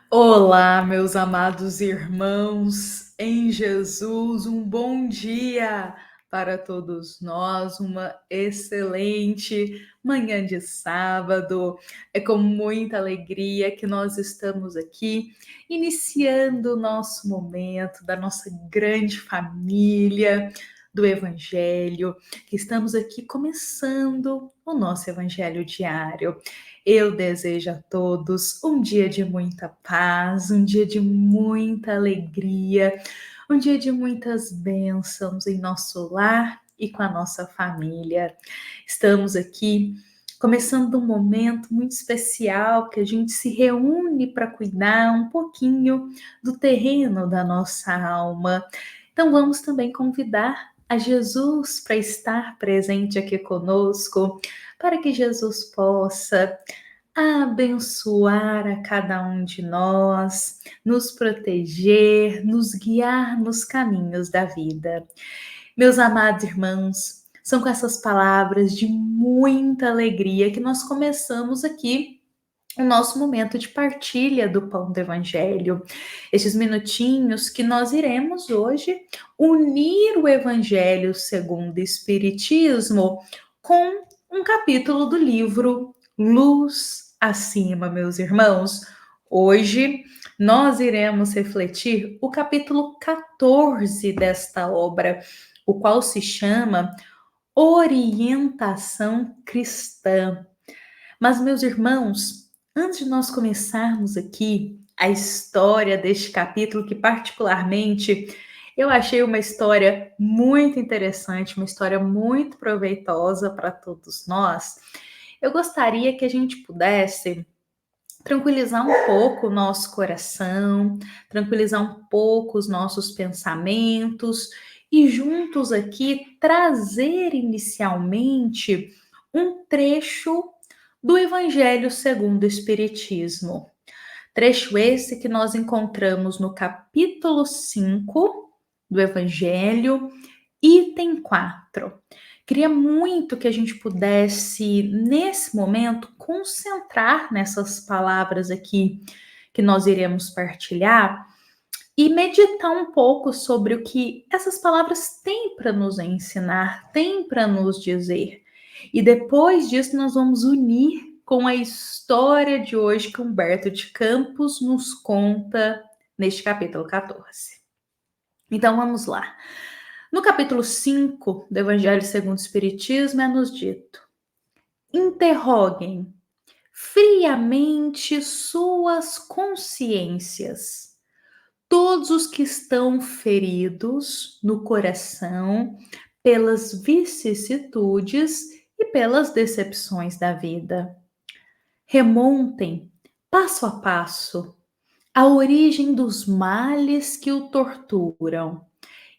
Olá, meus amados irmãos em Jesus, um bom dia para todos nós, uma excelente manhã de sábado. É com muita alegria que nós estamos aqui, iniciando o nosso momento da nossa grande família do Evangelho, que estamos aqui começando o nosso Evangelho diário. Eu desejo a todos um dia de muita paz, um dia de muita alegria, um dia de muitas bênçãos em nosso lar e com a nossa família. Estamos aqui começando um momento muito especial que a gente se reúne para cuidar um pouquinho do terreno da nossa alma. Então vamos também convidar a Jesus para estar presente aqui conosco, para que Jesus possa abençoar a cada um de nós, nos proteger, nos guiar nos caminhos da vida. Meus amados irmãos, são com essas palavras de muita alegria que nós começamos aqui o nosso momento de partilha do pão do Evangelho. Estes minutinhos que nós iremos hoje unir o Evangelho segundo o Espiritismo com um capítulo do livro Luz Acima, meus irmãos. Hoje nós iremos refletir o capítulo 14 desta obra, o qual se chama Orientação Cristã. Mas, meus irmãos, antes de nós começarmos aqui a história deste capítulo, que particularmente eu achei uma história muito interessante, uma história muito proveitosa para todos nós, eu gostaria que a gente pudesse tranquilizar um pouco o nosso coração, tranquilizar um pouco os nossos pensamentos e juntos aqui trazer inicialmente um trecho do Evangelho segundo o Espiritismo. Trecho esse que nós encontramos no capítulo 5 do Evangelho, item 4. Queria muito que a gente pudesse, nesse momento, concentrar nessas palavras aqui que nós iremos partilhar e meditar um pouco sobre o que essas palavras têm para nos ensinar, têm para nos dizer. E depois disso, nós vamos unir com a história de hoje que Humberto de Campos nos conta neste capítulo 14. Então vamos lá. No capítulo 5 do Evangelho segundo o Espiritismo é nos dito: interroguem friamente suas consciências, todos os que estão feridos no coração pelas vicissitudes e pelas decepções da vida. Remontem, passo a passo, a origem dos males que o torturam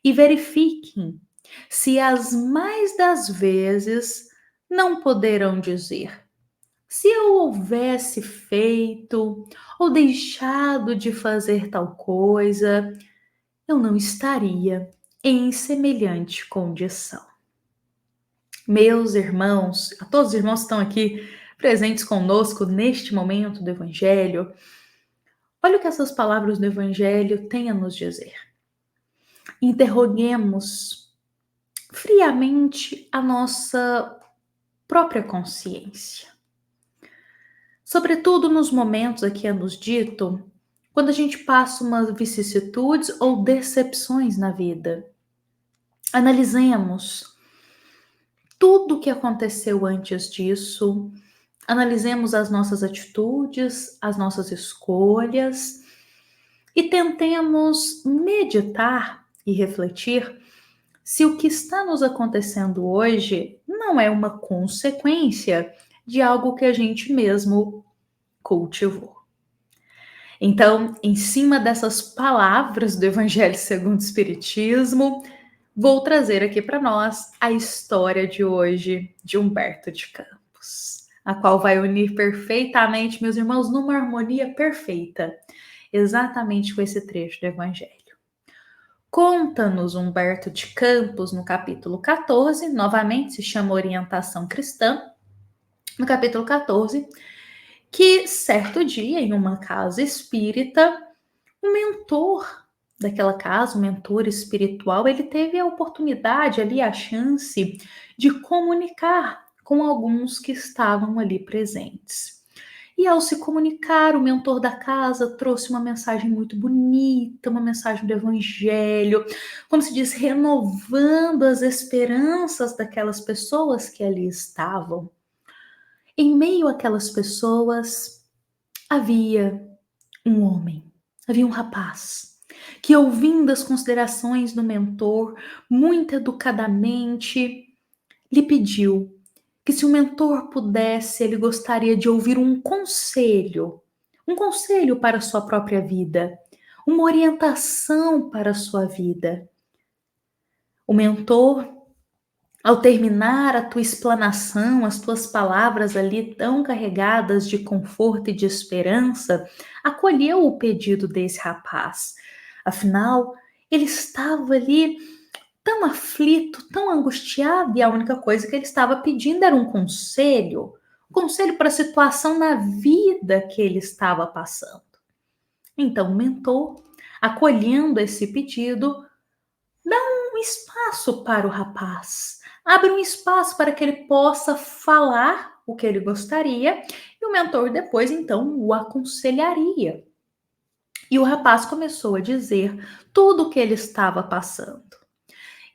e verifiquem se as mais das vezes não poderão dizer: se eu houvesse feito ou deixado de fazer tal coisa, eu não estaria em semelhante condição. Meus irmãos, a todos os irmãos que estão aqui presentes conosco neste momento do Evangelho, olha o que essas palavras do Evangelho têm a nos dizer. Interroguemos friamente a nossa própria consciência. Sobretudo nos momentos aqui é nos dito, quando a gente passa umas vicissitudes ou decepções na vida. Analisemos tudo o que aconteceu antes disso, analisemos as nossas atitudes, as nossas escolhas e tentemos meditar e refletir se o que está nos acontecendo hoje não é uma consequência de algo que a gente mesmo cultivou. Então, em cima dessas palavras do Evangelho segundo o Espiritismo, vou trazer aqui para nós a história de hoje de Humberto de Campos, a qual vai unir perfeitamente, meus irmãos, numa harmonia perfeita, exatamente com esse trecho do Evangelho. Conta-nos Humberto de Campos no capítulo 14, novamente se chama Orientação Cristã, no capítulo 14, que certo dia, em uma casa espírita, o mentor daquela casa, o mentor espiritual, ele teve a oportunidade ali, a chance de comunicar com alguns que estavam ali presentes. E ao se comunicar, o mentor da casa trouxe uma mensagem muito bonita, uma mensagem do evangelho, como se diz, renovando as esperanças daquelas pessoas que ali estavam. Em meio àquelas pessoas havia um homem, havia um rapaz, que ouvindo as considerações do mentor, muito educadamente, lhe pediu que se o mentor pudesse, ele gostaria de ouvir um conselho para a sua própria vida, uma orientação para a sua vida. O mentor, ao terminar a tua explanação, as tuas palavras ali tão carregadas de conforto e de esperança, acolheu o pedido desse rapaz. Afinal, ele estava ali tão aflito, tão angustiado, e a única coisa que ele estava pedindo era um conselho para a situação na vida que ele estava passando. Então, o mentor, acolhendo esse pedido, dá um espaço para o rapaz, abre um espaço para que ele possa falar o que ele gostaria, e o mentor depois então o aconselharia. E o rapaz começou a dizer tudo o que ele estava passando.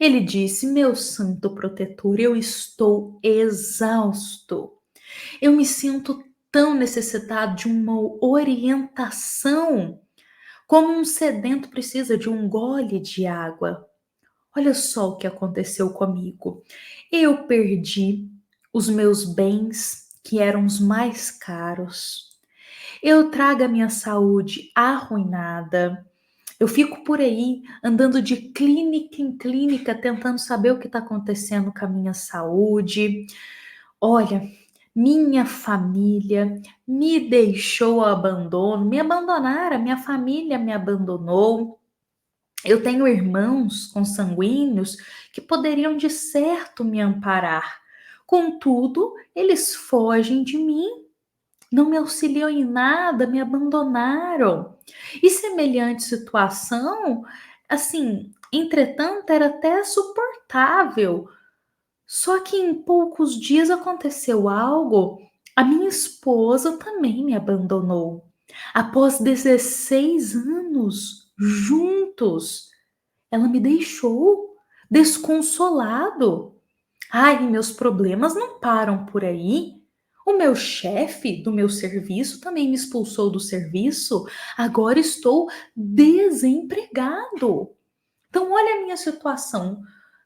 Ele disse: Meu santo protetor, eu estou exausto. Eu me sinto tão necessitado de uma orientação, como um sedento precisa de um gole de água. Olha só o que aconteceu comigo. Eu perdi os meus bens, que eram os mais caros. Eu trago a minha saúde arruinada. Eu fico por aí andando de clínica em clínica tentando saber o que está acontecendo com a minha saúde. Olha, minha família me deixou ao abandono, me abandonaram, minha família me abandonou. Eu tenho irmãos consanguíneos que poderiam de certo me amparar. Contudo, eles fogem de mim, não me auxiliam em nada, me abandonaram. E semelhante situação, assim, entretanto, era até suportável. Só que em poucos dias aconteceu algo. A minha esposa também me abandonou. Após 16 anos juntos, ela me deixou desconsolado. Ai, meus problemas não param por aí. O meu chefe do meu serviço também me expulsou do serviço. Agora estou desempregado. Então, olha a minha situação.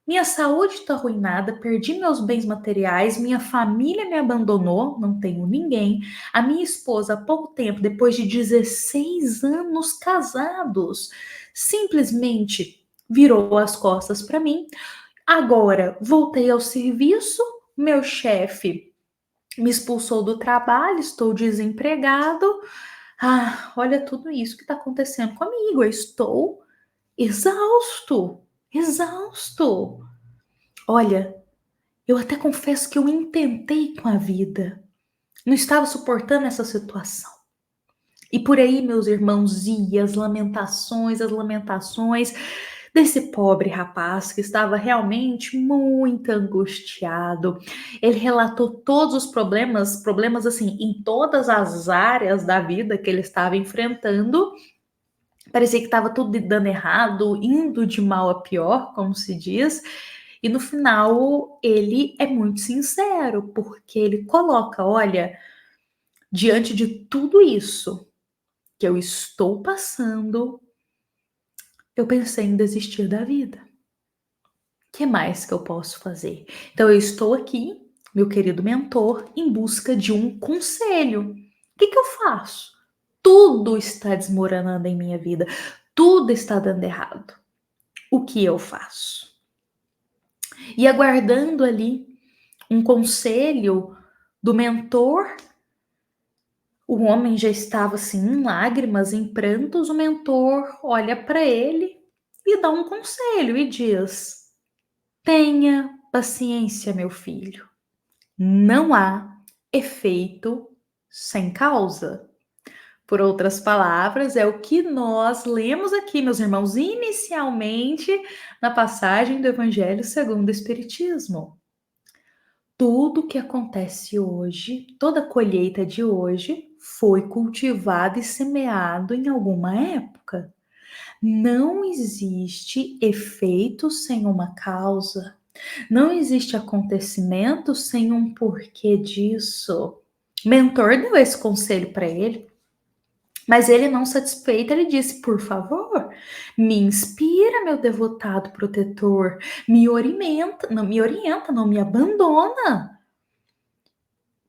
Minha saúde está arruinada, perdi meus bens materiais, minha família me abandonou, não tenho ninguém. A minha esposa, há pouco tempo, depois de 16 anos casados, simplesmente virou as costas para mim. Agora, voltei ao serviço, meu chefe me expulsou do trabalho, estou desempregado. Ah, olha tudo isso que está acontecendo comigo. Eu estou exausto, exausto. Olha, eu até confesso que eu intentei com a vida. Não estava suportando essa situação. E por aí, meus irmãos, ia as lamentações desse pobre rapaz que estava realmente muito angustiado. Ele relatou todos os problemas assim, em todas as áreas da vida que ele estava enfrentando. Parecia que estava tudo dando errado, indo de mal a pior, como se diz. E no final, ele é muito sincero, porque ele coloca: olha, diante de tudo isso que eu estou passando, eu pensei em desistir da vida. O que mais que eu posso fazer? Então, eu estou aqui, meu querido mentor, em busca de um conselho. O que eu faço? Tudo está desmoronando em minha vida, tudo está dando errado. O que eu faço? E aguardando ali um conselho do mentor, o homem já estava assim em lágrimas, em prantos. O mentor olha para ele e dá um conselho e diz: Tenha paciência, meu filho. Não há efeito sem causa. Por outras palavras, é o que nós lemos aqui, meus irmãos, inicialmente na passagem do Evangelho segundo o Espiritismo. Tudo que acontece hoje, toda a colheita de hoje, foi cultivado e semeado em alguma época. Não existe efeito sem uma causa. Não existe acontecimento sem um porquê disso. Mentor deu esse conselho para ele, mas ele não satisfeito, ele disse: por favor, me inspira, meu devotado protetor, me orienta, não me abandona,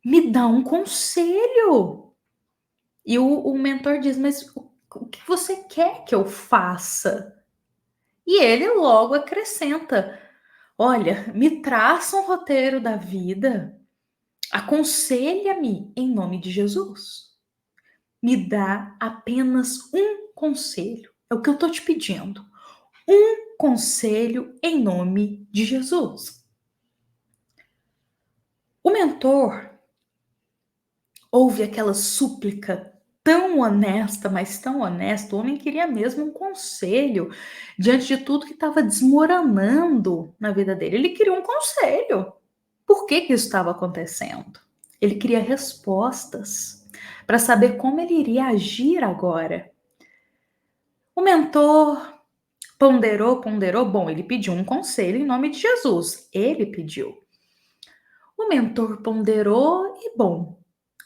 me dá um conselho. E o mentor diz: mas o que você quer que eu faça? E ele logo acrescenta: olha, me traça um roteiro da vida, aconselha-me em nome de Jesus. Me dá apenas um conselho. É o que eu estou te pedindo. Um conselho em nome de Jesus. O mentor ouve aquela súplica tão honesta, mas tão honesta. O homem queria mesmo um conselho diante de tudo que estava desmoronando na vida dele. Ele queria um conselho. Por que que isso estava acontecendo? Ele queria respostas para saber como ele iria agir agora. O mentor ponderou. Bom, ele pediu um conselho em nome de Jesus. Ele pediu. O mentor ponderou e, bom,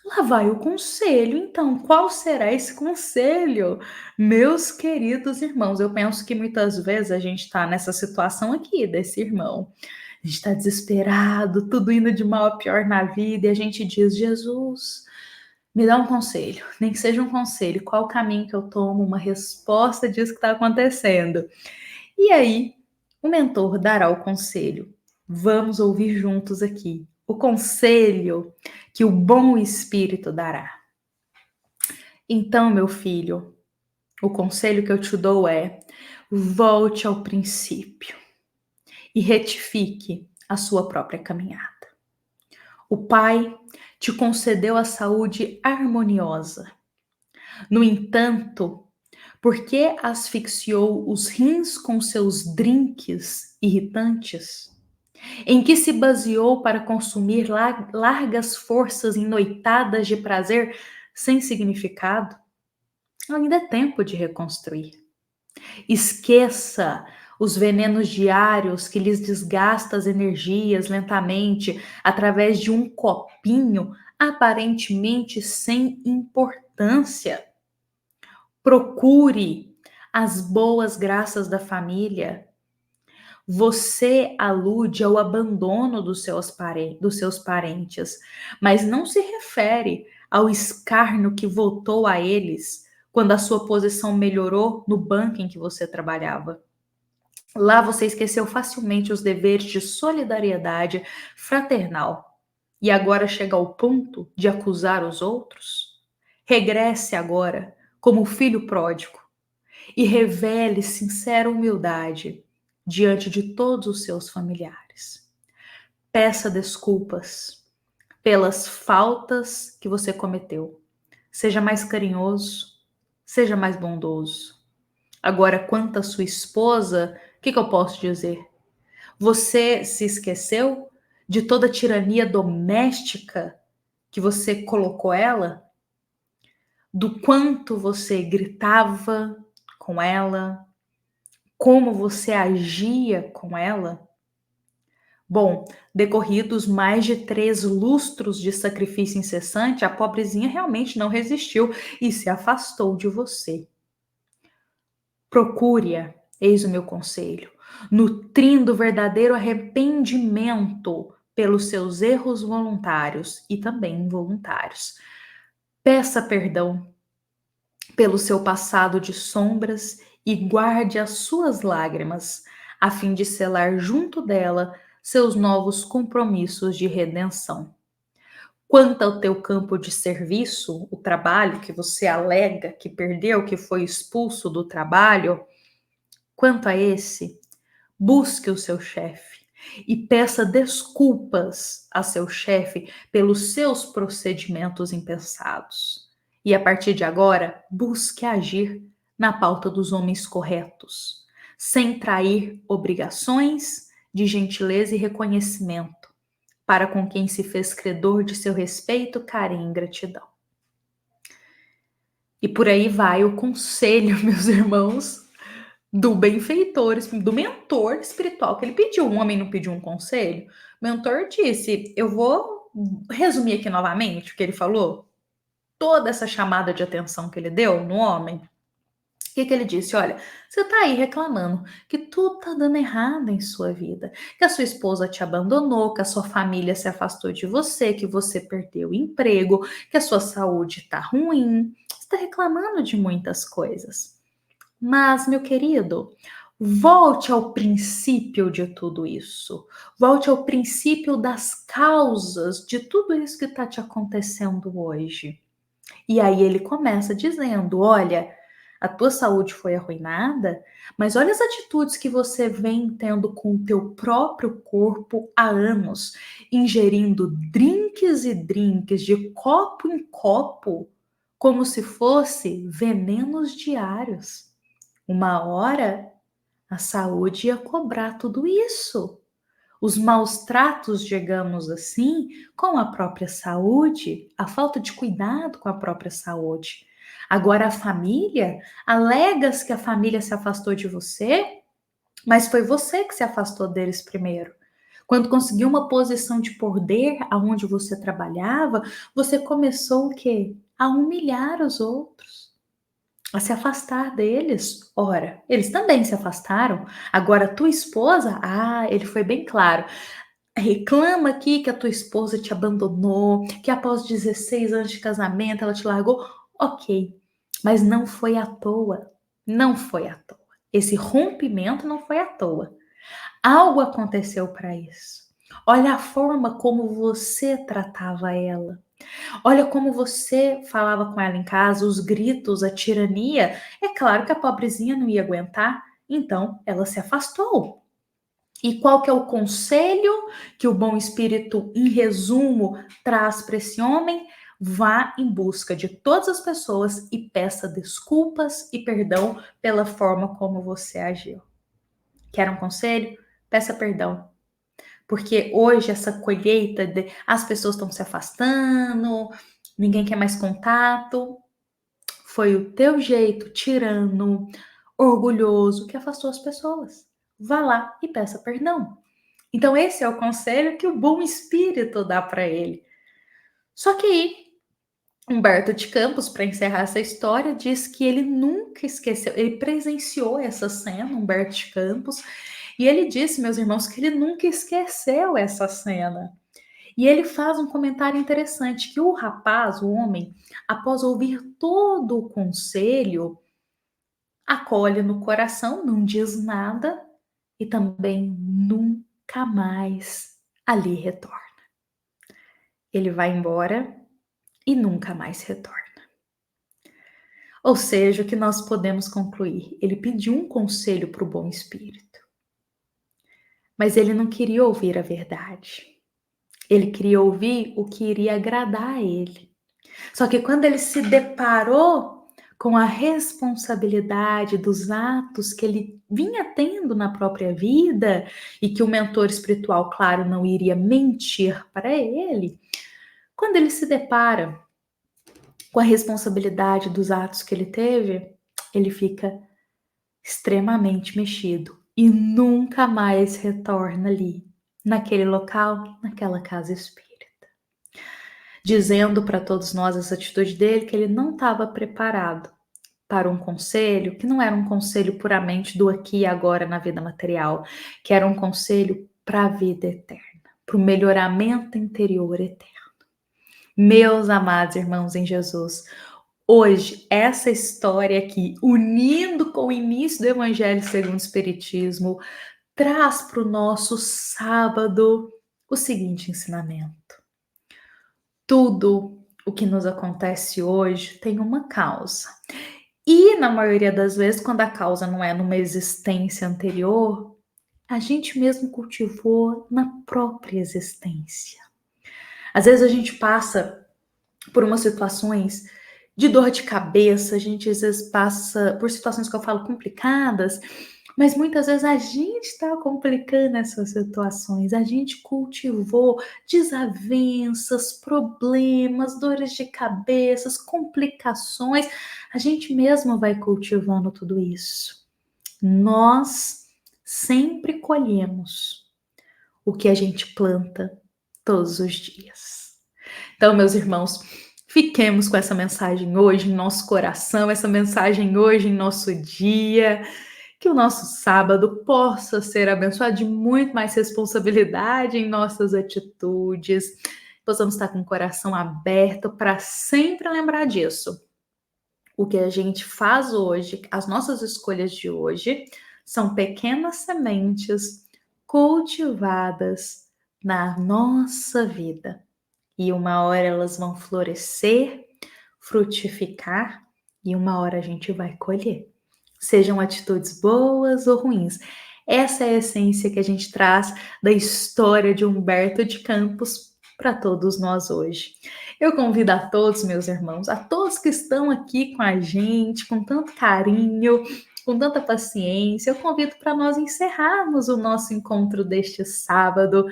lá vai o conselho. Então, qual será esse conselho? Meus queridos irmãos, eu penso que muitas vezes a gente está nessa situação aqui desse irmão. A gente está desesperado, tudo indo de mal a pior na vida, e a gente diz: Jesus, me dá um conselho, nem que seja um conselho, qual o caminho que eu tomo, uma resposta disso que está acontecendo. E aí, o mentor dará o conselho. Vamos ouvir juntos aqui. O conselho que o bom espírito dará. Então, meu filho, o conselho que eu te dou é: volte ao princípio e retifique a sua própria caminhada. O Pai te concedeu a saúde harmoniosa. No entanto, por que asfixiou os rins com seus drinks irritantes? Em que se baseou para consumir largas forças enoitadas de prazer sem significado? Ainda é tempo de reconstruir. Esqueça os venenos diários que lhes desgasta as energias lentamente através de um copinho aparentemente sem importância. Procure as boas graças da família. Você alude ao abandono dos seus parentes, mas não se refere ao escárnio que voltou a eles quando a sua posição melhorou no banco em que você trabalhava. Lá você esqueceu facilmente os deveres de solidariedade fraternal e agora chega ao ponto de acusar os outros? Regresse agora como filho pródigo e revele sincera humildade diante de todos os seus familiares. Peça desculpas pelas faltas que você cometeu. Seja mais carinhoso, seja mais bondoso. Agora, quanto à sua esposa, o que eu posso dizer? Você se esqueceu de toda a tirania doméstica que você colocou ela? Do quanto você gritava com ela? Como você agia com ela? Bom, decorridos mais de 3 lustros de sacrifício incessante, a pobrezinha realmente não resistiu e se afastou de você. Procure-a, eis o meu conselho, nutrindo verdadeiro arrependimento pelos seus erros voluntários e também involuntários. Peça perdão pelo seu passado de sombras e guarde as suas lágrimas, a fim de selar junto dela seus novos compromissos de redenção. Quanto ao teu campo de serviço, o trabalho que você alega que perdeu, que foi expulso do trabalho, quanto a esse, busque o seu chefe, e peça desculpas a seu chefe pelos seus procedimentos impensados. E a partir de agora, busque agir na pauta dos homens corretos, sem trair obrigações de gentileza e reconhecimento para com quem se fez credor de seu respeito, carinho e gratidão. E por aí vai o conselho, meus irmãos, do benfeitor, do mentor espiritual que ele pediu. Um homem não pediu um conselho. O mentor disse: eu vou resumir aqui novamente o que ele falou. Toda essa chamada de atenção que ele deu no homem. O que ele disse? Olha, você tá aí reclamando que tudo tá dando errado em sua vida, que a sua esposa te abandonou, que a sua família se afastou de você, que você perdeu o emprego, que a sua saúde tá ruim. Você tá reclamando de muitas coisas. Mas, meu querido, volte ao princípio de tudo isso. Volte ao princípio das causas de tudo isso que está te acontecendo hoje. E aí ele começa dizendo: olha, a tua saúde foi arruinada, mas olha as atitudes que você vem tendo com o teu próprio corpo há anos, ingerindo drinks e drinks de copo em copo, como se fosse venenos diários. Uma hora a saúde ia cobrar tudo isso. Os maus tratos, digamos assim, com a própria saúde, a falta de cuidado com a própria saúde. Agora a família, alegas que a família se afastou de você, mas foi você que se afastou deles primeiro. Quando conseguiu uma posição de poder aonde você trabalhava, você começou o quê? A humilhar os outros, a se afastar deles. Ora, eles também se afastaram. Agora, tua esposa, ele foi bem claro. Reclama aqui que a tua esposa te abandonou, que após 16 anos de casamento ela te largou. Ok, mas não foi à toa. Não foi à toa. Esse rompimento não foi à toa. Algo aconteceu para isso. Olha a forma como você tratava ela. Olha como você falava com ela em casa, os gritos, a tirania. É claro que a pobrezinha não ia aguentar, então ela se afastou. E qual que é o conselho que o bom espírito, em resumo, traz para esse homem? Vá em busca de todas as pessoas e peça desculpas e perdão pela forma como você agiu. Quer um conselho? Peça perdão. Porque hoje essa colheita, as pessoas estão se afastando, ninguém quer mais contato. Foi o teu jeito tirano, orgulhoso, que afastou as pessoas. Vá lá e peça perdão. Então esse é o conselho que o bom espírito dá para ele. Só que aí, Humberto de Campos, para encerrar essa história, diz que ele nunca esqueceu, ele presenciou essa cena, Humberto de Campos, e ele disse, meus irmãos, que ele nunca esqueceu essa cena. E ele faz um comentário interessante, que o rapaz, o homem, após ouvir todo o conselho, acolhe no coração, não diz nada e também nunca mais ali retorna. Ele vai embora e nunca mais retorna. Ou seja, o que nós podemos concluir? Ele pediu um conselho para o bom espírito, mas ele não queria ouvir a verdade. Ele queria ouvir o que iria agradar a ele. Só que quando ele se deparou com a responsabilidade dos atos que ele vinha tendo na própria vida e que o mentor espiritual, claro, não iria mentir para ele, quando ele se depara com a responsabilidade dos atos que ele teve, ele fica extremamente mexido e nunca mais retorna ali, naquele local, naquela casa espírita, dizendo para todos nós essa atitude dele que ele não estava preparado para um conselho que não era um conselho puramente do aqui e agora na vida material, que era um conselho para a vida eterna, para o melhoramento interior eterno. Meus amados irmãos em Jesus, hoje essa história aqui, unindo com o início do Evangelho segundo o Espiritismo, traz para o nosso sábado o seguinte ensinamento: tudo o que nos acontece hoje tem uma causa. E na maioria das vezes, quando a causa não é numa existência anterior, a gente mesmo cultivou na própria existência. Às vezes a gente passa por umas situações de dor de cabeça, a gente às vezes passa por situações que eu falo complicadas, mas muitas vezes a gente está complicando essas situações, a gente cultivou desavenças, problemas, dores de cabeças, complicações, a gente mesmo vai cultivando tudo isso. Nós sempre colhemos o que a gente planta todos os dias. Então, meus irmãos, fiquemos com essa mensagem hoje em nosso coração, essa mensagem hoje em nosso dia, que o nosso sábado possa ser abençoado de muito mais responsabilidade em nossas atitudes, possamos estar com o coração aberto para sempre lembrar disso. O que a gente faz hoje, as nossas escolhas de hoje, são pequenas sementes cultivadas na nossa vida. E uma hora elas vão florescer, frutificar, e uma hora a gente vai colher. Sejam atitudes boas ou ruins. Essa é a essência que a gente traz da história de Humberto de Campos para todos nós hoje. Eu convido a todos, meus irmãos, a todos que estão aqui com a gente, com tanto carinho, com tanta paciência, eu convido para nós encerrarmos o nosso encontro deste sábado.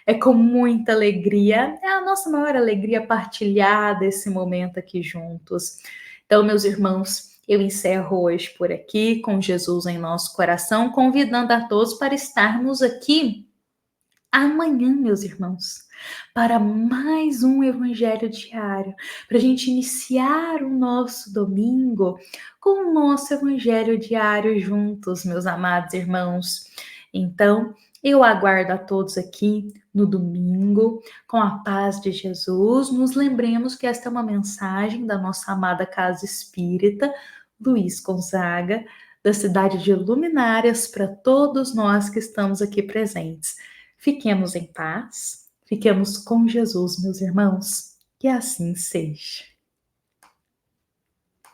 É com muita alegria, é a nossa maior alegria partilhar desse momento aqui juntos. Então, meus irmãos, eu encerro hoje por aqui, com Jesus em nosso coração, convidando a todos para estarmos aqui amanhã, meus irmãos, para mais um Evangelho Diário, para a gente iniciar o nosso domingo com o nosso Evangelho Diário juntos, meus amados irmãos. Então, eu aguardo a todos aqui no domingo, com a paz de Jesus. Nos lembremos que esta é uma mensagem da nossa amada Casa Espírita, Luiz Gonzaga, da cidade de Luminárias, para todos nós que estamos aqui presentes. Fiquemos em paz, fiquemos com Jesus, meus irmãos, que assim seja.